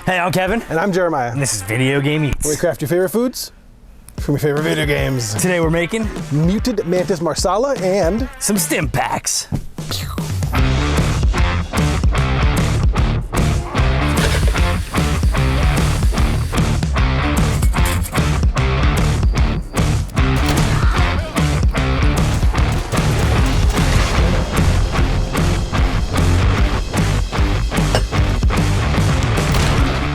Hey, I'm Kevin. And I'm Jeremiah. And this is Video Game Eats. Where we craft your favorite foods from your favorite video games. Today we're making Mutant Mantis Marsala and some Stimpaks.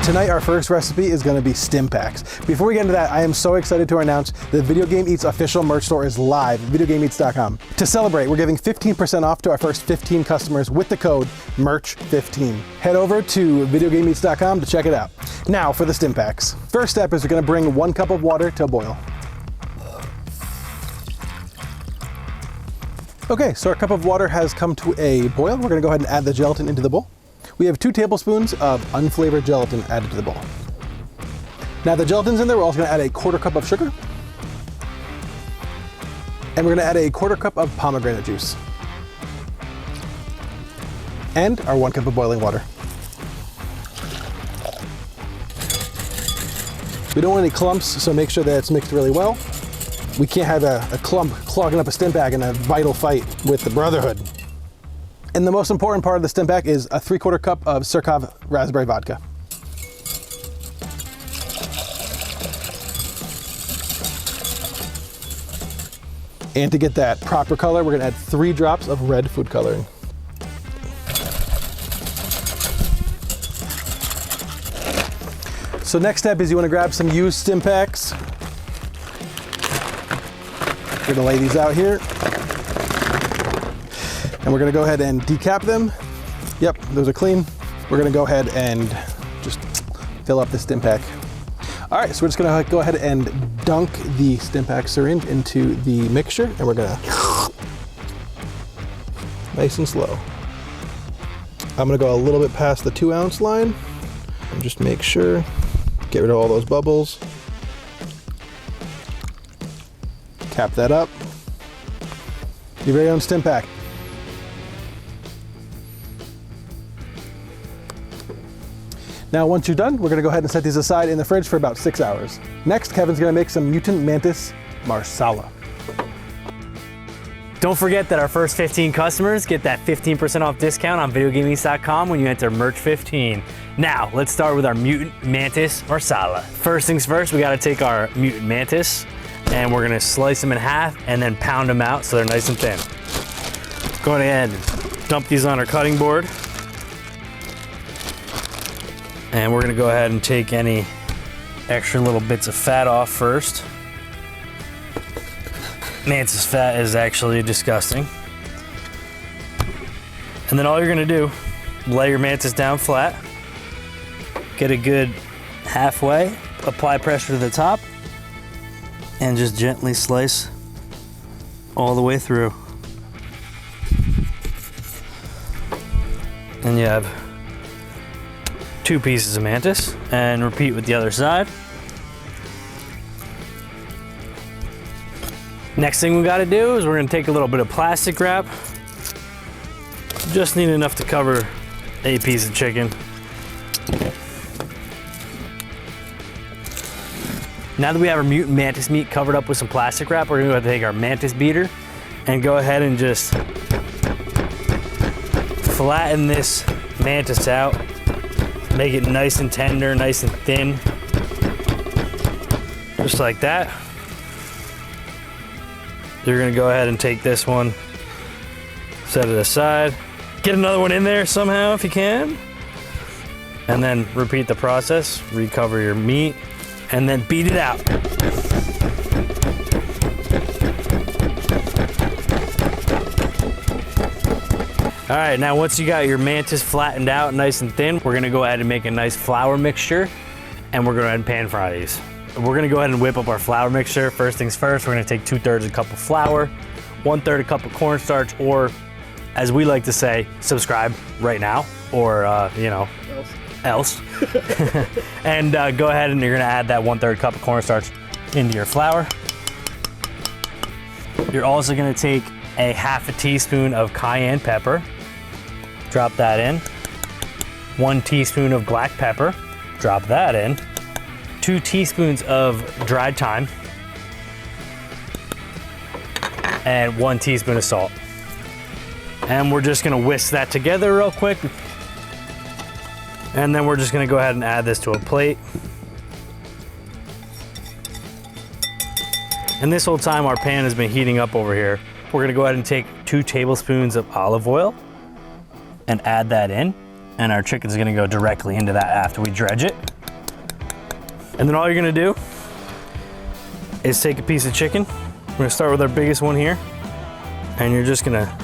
Tonight, our first recipe is going to be Stimpaks. Before we get into that, I am so excited to announce the Video Game Eats official merch store is live at videogameeats.com. To celebrate, we're giving 15% off to our first 15 customers with the code MERCH15. Head over to videogameeats.com to check it out. Now for the Stimpaks. First step is we're going to bring 1 cup of water to a boil. Okay, so our cup of water has come to a boil. We're going to go ahead and add the gelatin into the bowl. We have 2 tablespoons of unflavored gelatin added to the bowl. Now the gelatin's in there, we're also gonna add a 1/4 cup of sugar. And we're gonna add a 1/4 cup of pomegranate juice. And our 1 cup of boiling water. We don't want any clumps, so make sure that it's mixed really well. We can't have a clump clogging up a Stimpak in a vital fight with the Brotherhood. And the most important part of the Stimpak is a 3/4 cup of Sirkov raspberry vodka. And to get that proper color, we're gonna add 3 drops of red food coloring. So next step is you wanna grab some used Stimpaks. We're gonna lay these out here. And we're gonna go ahead and decap them. Yep, those are clean. We're gonna go ahead and just fill up the Stimpak. All right, so we're just gonna go ahead and dunk the Stimpak syringe into the mixture, and we're gonna, nice and slow. I'm gonna go a little bit past the 2-ounce line, and just make sure, get rid of all those bubbles. Cap that up. Your very own Stimpak. Now, once you're done, we're gonna go ahead and set these aside in the fridge for about 6 hours. Next, Kevin's gonna make some Mutant Mantis Marsala. Don't forget that our first 15 customers get that 15% off discount on videogameeats.com when you enter MERCH15. Now, let's start with our Mutant Mantis Marsala. First things first, we gotta take our Mutant Mantis and we're gonna slice them in half and then pound them out so they're nice and thin. Go ahead and dump these on our cutting board. And we're gonna go ahead and take any extra little bits of fat off first. Mantis fat is actually disgusting. And then all you're gonna do, lay your mantis down flat, get a good halfway, apply pressure to the top, and just gently slice all the way through. And you have 2 pieces of mantis, and repeat with the other side. Next thing we gotta do is we're gonna take a little bit of plastic wrap. Just need enough to cover a piece of chicken. Now that we have our Mutant Mantis meat covered up with some plastic wrap, we're gonna go ahead and take our mantis beater and go ahead and just flatten this mantis out. Make it nice and tender, nice and thin. Just like that. You're gonna go ahead and take this one, set it aside. Get another one in there somehow if you can. And then repeat the process. Recover your meat and then beat it out. All right, now once you got your mantis flattened out nice and thin, we're gonna go ahead and make a nice flour mixture, and we're gonna go ahead and pan fry these. We're gonna go ahead and whip up our flour mixture. First things first, we're gonna take 2/3 a cup of flour, 1/3 a cup of cornstarch, or as we like to say, subscribe right now, or else. And go ahead and you're gonna add that 1/3 cup of cornstarch into your flour. You're also gonna take a 1/2 teaspoon of cayenne pepper. Drop that in. 1 teaspoon of black pepper. Drop that in. 2 teaspoons of dried thyme. And 1 teaspoon of salt. And we're just gonna whisk that together real quick. And then we're just gonna go ahead and add this to a plate. And this whole time our pan has been heating up over here. We're gonna go ahead and take 2 tablespoons of olive oil and add that in. And our chicken's gonna go directly into that after we dredge it. And then all you're gonna do is take a piece of chicken. We're gonna start with our biggest one here. And you're just gonna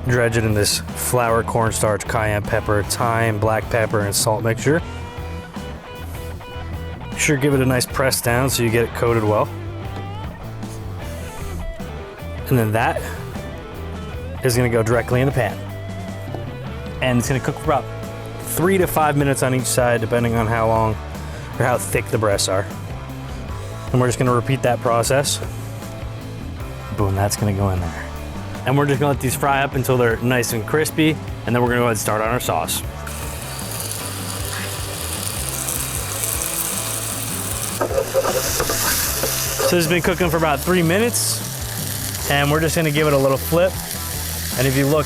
dredge it in this flour, cornstarch, cayenne pepper, thyme, black pepper, and salt mixture. Sure, give it a nice press down so you get it coated well. And then that is gonna go directly in the pan. And it's gonna cook for about 3 to 5 minutes on each side, depending on how long or how thick the breasts are. And we're just gonna repeat that process. Boom, that's gonna go in there. And we're just gonna let these fry up until they're nice and crispy, and then we're gonna go ahead and start on our sauce. So this has been cooking for about 3 minutes, and we're just gonna give it a little flip. And if you look,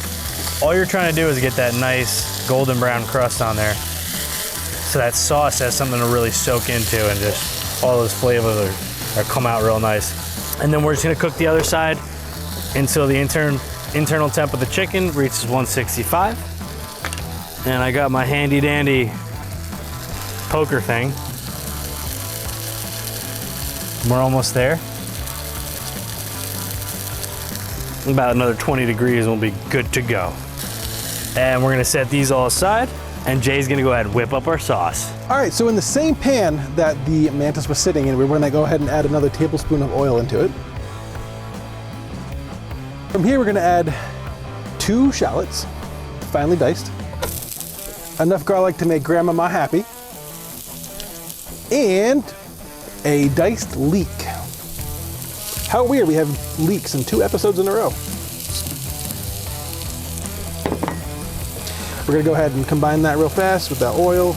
all you're trying to do is get that nice golden brown crust on there. So that sauce has something to really soak into, and just all those flavors are come out real nice. And then we're just gonna cook the other side until the internal temp of the chicken reaches 165. And I got my handy dandy poker thing. We're almost there. About another 20 degrees and we'll be good to go. And we're gonna set these all aside, and Jay's gonna go ahead and whip up our sauce. All right, so in the same pan that the mantis was sitting in, we're gonna go ahead and add another tablespoon of oil into it. From here, we're gonna add 2 shallots, finely diced, enough garlic to make Grandmama happy, and a diced leek. How weird, we have leeks in 2 episodes in a row. We're gonna go ahead and combine that real fast with that oil,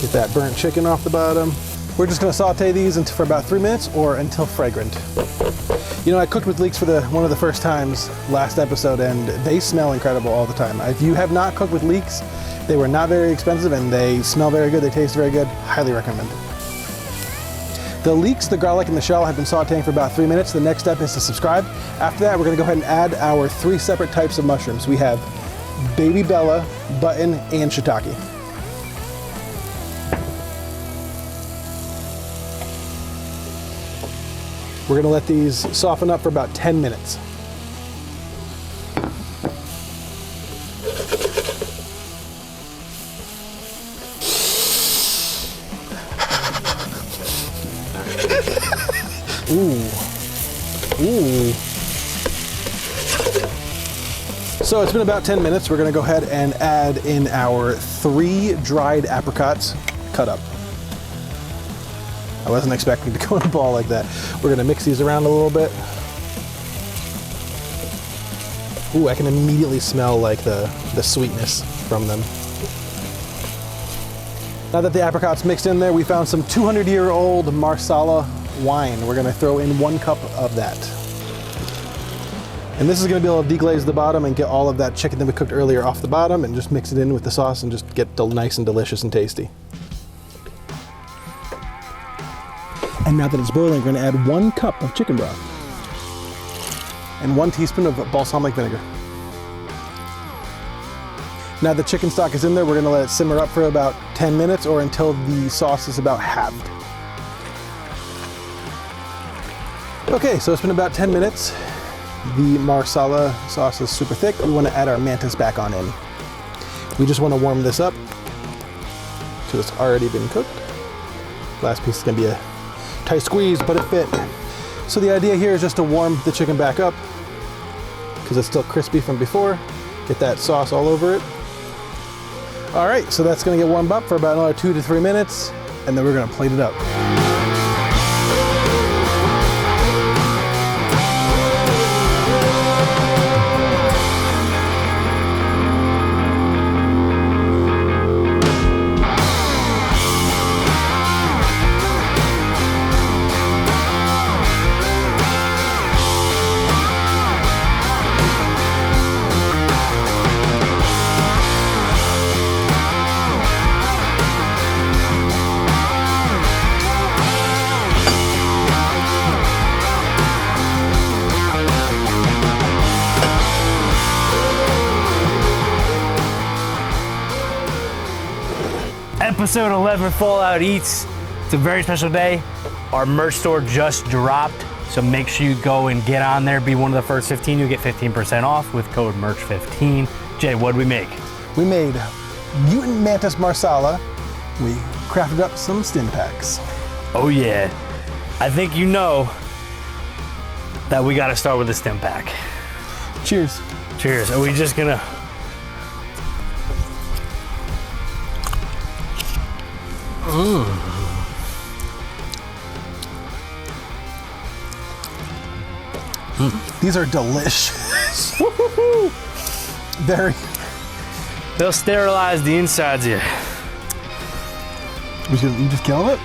get that burnt chicken off the bottom. We're just gonna saute these for about 3 minutes or until fragrant. You know, I cooked with leeks for one of the first times last episode, and they smell incredible all the time. If you have not cooked with leeks, they were not very expensive and they smell very good, they taste very good, highly recommend. The leeks, the garlic, and the shallot have been sauteing for about 3 minutes. The next step is to subscribe. After that, we're gonna go ahead and add our 3 separate types of mushrooms. We have baby bella, button, and shiitake. We're gonna let these soften up for about 10 minutes. Ooh. Ooh. So it's been about 10 minutes. We're gonna go ahead and add in our 3 dried apricots cut up. I wasn't expecting to go in a ball like that. We're gonna mix these around a little bit. Ooh, I can immediately smell like the sweetness from them. Now that the apricot's mixed in there, we found some 200-year-old Marsala wine. We're gonna throw in 1 cup of that. And this is gonna be able to deglaze the bottom and get all of that chicken that we cooked earlier off the bottom, and just mix it in with the sauce and just get nice and delicious and tasty. And now that it's boiling, we're gonna add 1 cup of chicken broth and 1 teaspoon of balsamic vinegar. Now the chicken stock is in there, we're gonna let it simmer up for about 10 minutes or until the sauce is about halved. Okay, so it's been about 10 minutes. The Marsala sauce is super thick. We want to add our mantis back on in. We just want to warm this up so it's already been cooked. Last piece is going to be a tight squeeze, but it fit. So the idea here is just to warm the chicken back up because it's still crispy from before. Get that sauce all over it. All right, so that's going to get warmed up for about another 2 to 3 minutes, and then we're going to plate it up. Episode 11 Fallout Eats. It's a very special day. Our merch store just dropped, so make sure you go and get on there. Be one of the first 15. You'll get 15% off with code MERCH15. Jay, what did we make? We made Mutant Mantis Marsala. We crafted up some Stimpaks. Oh yeah. I think you know that we gotta start with the Stimpak. Cheers. Cheers. Are we just gonna... These are delicious. Very. They'll sterilize the insides here. You just killing it?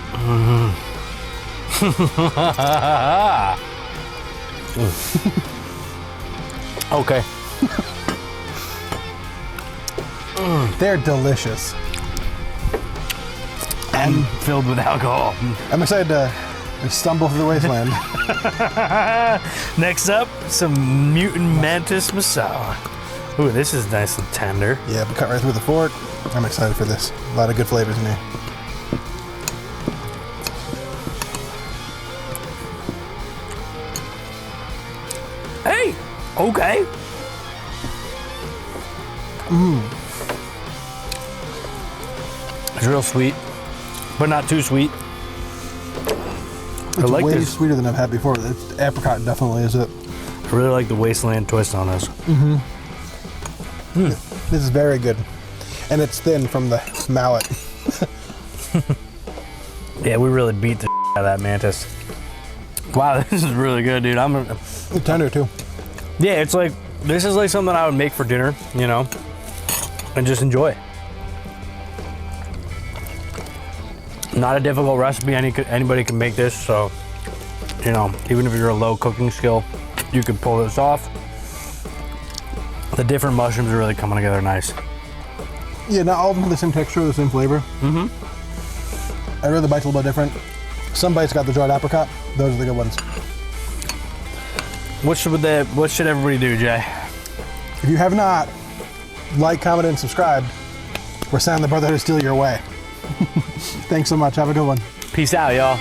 Okay. They're delicious. And filled with alcohol. I'm excited to stumble through the wasteland. Next up, some Mutant Mantis Marsala. Ooh, this is nice and tender. Yeah, but cut right through the fork. I'm excited for this. A lot of good flavors in here. Hey, okay. It's real sweet, but not too sweet. It's like way this. sweeter than I've had before. The apricot definitely is it. I really like the wasteland twist on this. This is very good. And it's thin from the mallet. Yeah, we really beat the out of that mantis. Wow, this is really good, dude. It's tender too. Yeah, it's like, this is like something I would make for dinner, you know, and just enjoy. Not a difficult recipe. Anybody can make this, so, you know, even if you're a low cooking skill, you can pull this off. The different mushrooms are really coming together nice. Yeah, not all of them have the same texture, the same flavor. I really the bite's a little bit different. Some bites got the dried apricot. Those are the good ones. What should everybody do, Jay? If you have not, like, comment, and subscribe. We're sending the Brotherhood steal your way. Thanks so much. Have a good one. Peace out, y'all.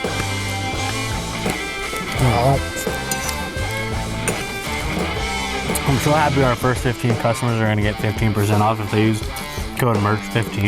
I'm so happy our first 15 customers are going to get 15% off if they use code MERCH15.